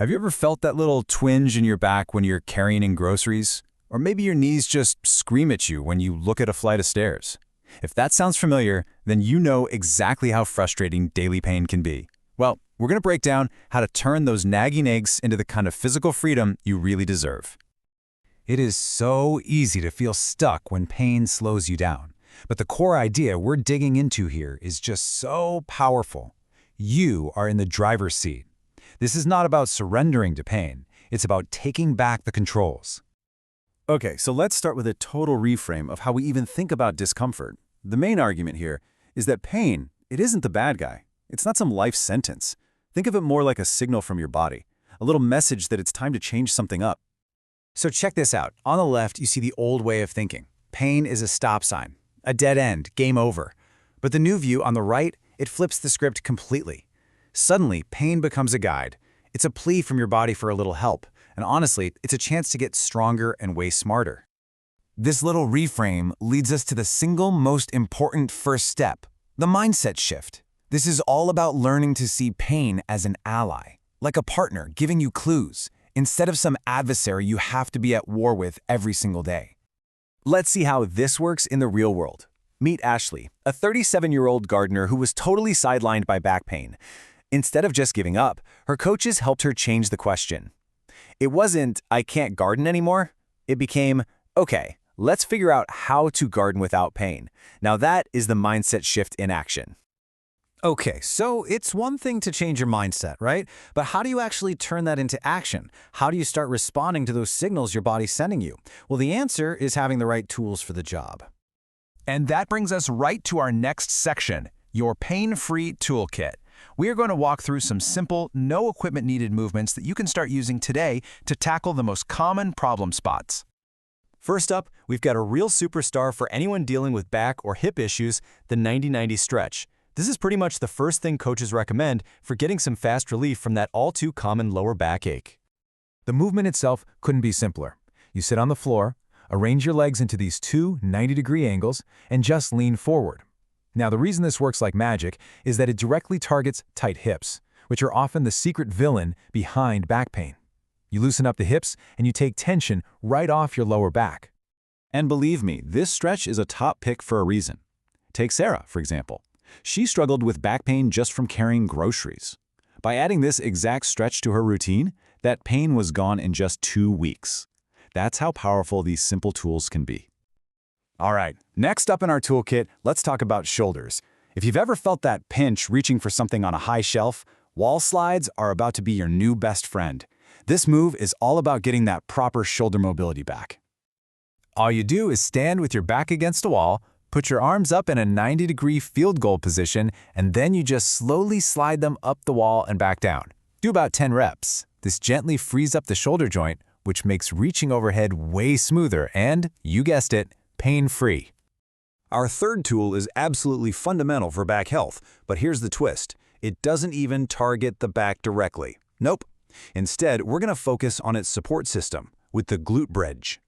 Have you ever felt that little twinge in your back when you're carrying in groceries? Or maybe your knees just scream at you when you look at a flight of stairs? If that sounds familiar, then you know exactly how frustrating daily pain can be. Well, we're going to break down how to turn those nagging aches into the kind of physical freedom you really deserve. It is so easy to feel stuck when pain slows you down. But the core idea we're digging into here is just so powerful. You are in the driver's seat. This is not about surrendering to pain. It's about taking back the controls. Okay, so let's start with a total reframe of how we even think about discomfort. The main argument here is that pain, it isn't the bad guy. It's not some life sentence. Think of it more like a signal from your body, a little message that it's time to change something up. So check this out. On the left, you see the old way of thinking. Pain is a stop sign, a dead end, game over. But the new view on the right, it flips the script completely. Suddenly, pain becomes a guide. It's a plea from your body for a little help. And honestly, it's a chance to get stronger and way smarter. This little reframe leads us to the single most important first step, the mindset shift. This is all about learning to see pain as an ally, like a partner giving you clues, instead of some adversary you have to be at war with every single day. Let's see how this works in the real world. Meet Ashley, a 37-year-old gardener who was totally sidelined by back pain. Instead of just giving up, her coaches helped her change the question. It wasn't, "I can't garden anymore." It became, "Okay, let's figure out how to garden without pain." Now that is the mindset shift in action. Okay, so it's one thing to change your mindset, right? But how do you actually turn that into action? How do you start responding to those signals your body's sending you? Well, the answer is having the right tools for the job. And that brings us right to our next section, your pain-free toolkit. We are going to walk through some simple, no equipment needed movements that you can start using today to tackle the most common problem spots. First up, we've got a real superstar for anyone dealing with back or hip issues, the 90-90 stretch. This is pretty much the first thing coaches recommend for getting some fast relief from that all-too-common lower back ache. The movement itself couldn't be simpler. You sit on the floor, arrange your legs into these two 90-degree angles, and just lean forward. Now, the reason this works like magic is that it directly targets tight hips, which are often the secret villain behind back pain. You loosen up the hips and you take tension right off your lower back. And believe me, this stretch is a top pick for a reason. Take Sarah, for example. She struggled with back pain just from carrying groceries. By adding this exact stretch to her routine, that pain was gone in just 2 weeks. That's how powerful these simple tools can be. All right, next up in our toolkit, let's talk about shoulders. If you've ever felt that pinch reaching for something on a high shelf, wall slides are about to be your new best friend. This move is all about getting that proper shoulder mobility back. All you do is stand with your back against a wall, put your arms up in a 90-degree field goal position, and then you just slowly slide them up the wall and back down. Do about 10 reps. This gently frees up the shoulder joint, which makes reaching overhead way smoother and, you guessed it, pain-free. Our third tool is absolutely fundamental for back health, but here's the twist. It doesn't even target the back directly. Nope. Instead, we're going to focus on its support system with the glute bridge.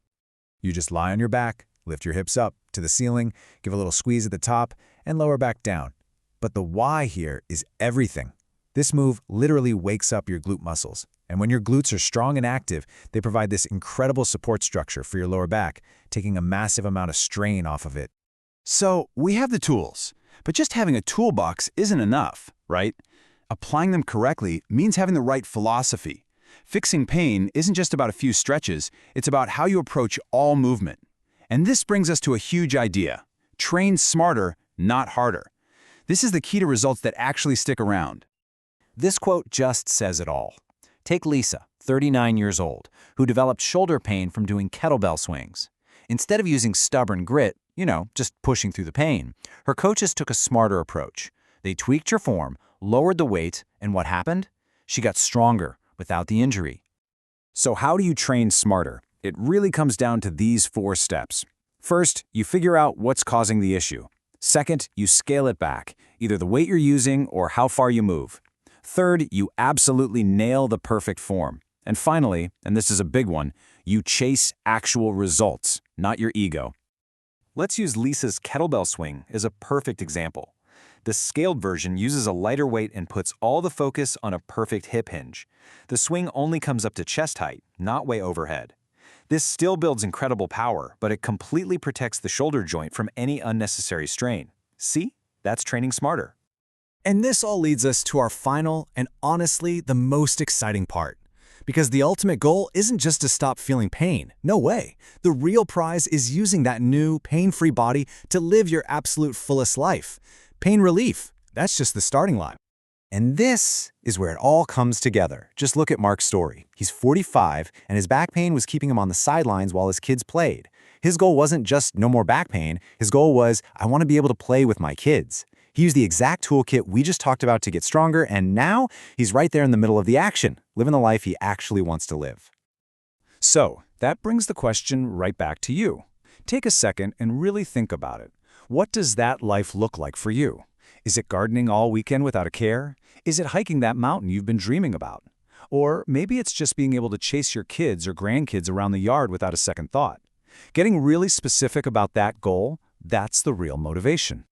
You just lie on your back, lift your hips up to the ceiling, give a little squeeze at the top, and lower back down. But the why here is everything. This move literally wakes up your glute muscles. And when your glutes are strong and active, they provide this incredible support structure for your lower back, taking a massive amount of strain off of it. So we have the tools, but just having a toolbox isn't enough, right? Applying them correctly means having the right philosophy. Fixing pain isn't just about a few stretches, it's about how you approach all movement. And this brings us to a huge idea. Train smarter, not harder. This is the key to results that actually stick around. This quote just says it all. Take Lisa, 39 years old, who developed shoulder pain from doing kettlebell swings. Instead of using stubborn grit, just pushing through the pain, her coaches took a smarter approach. They tweaked her form, lowered the weight, and what happened? She got stronger without the injury. So how do you train smarter? It really comes down to these 4 steps. First, you figure out what's causing the issue. Second, you scale it back, either the weight you're using or how far you move. Third, you absolutely nail the perfect form. And finally, and this is a big one, you chase actual results, not your ego. Let's use Lisa's kettlebell swing as a perfect example. The scaled version uses a lighter weight and puts all the focus on a perfect hip hinge. The swing only comes up to chest height, not way overhead. This still builds incredible power, but it completely protects the shoulder joint from any unnecessary strain. See? That's training smarter. And this all leads us to our final and honestly the most exciting part. Because the ultimate goal isn't just to stop feeling pain. No way. The real prize is using that new, pain-free body to live your absolute fullest life. Pain relief, that's just the starting line. And this is where it all comes together. Just look at Mark's story. He's 45, and his back pain was keeping him on the sidelines while his kids played. His goal wasn't just no more back pain. His goal was, I want to be able to play with my kids. He used the exact toolkit we just talked about to get stronger, and now he's right there in the middle of the action, living the life he actually wants to live. So, that brings the question right back to you. Take a second and really think about it. What does that life look like for you? Is it gardening all weekend without a care? Is it hiking that mountain you've been dreaming about? Or maybe it's just being able to chase your kids or grandkids around the yard without a second thought. Getting really specific about that goal, that's the real motivation.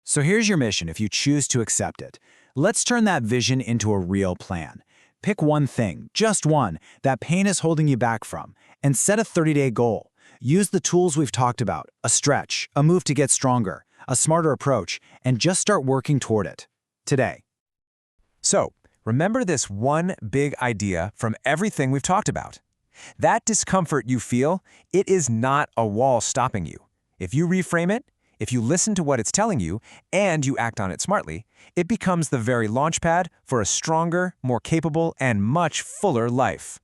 So here's your mission if you choose to accept it. Let's turn that vision into a real plan. Pick one thing, just one, that pain is holding you back from, and set a 30-day goal. Use the tools we've talked about, a stretch, a move to get stronger, a smarter approach, and just start working toward it. Today. So, remember this one big idea from everything we've talked about. That discomfort you feel, it is not a wall stopping you. If you reframe it, if you listen to what it's telling you, and you act on it smartly, it becomes the very launchpad for a stronger, more capable, and much fuller life.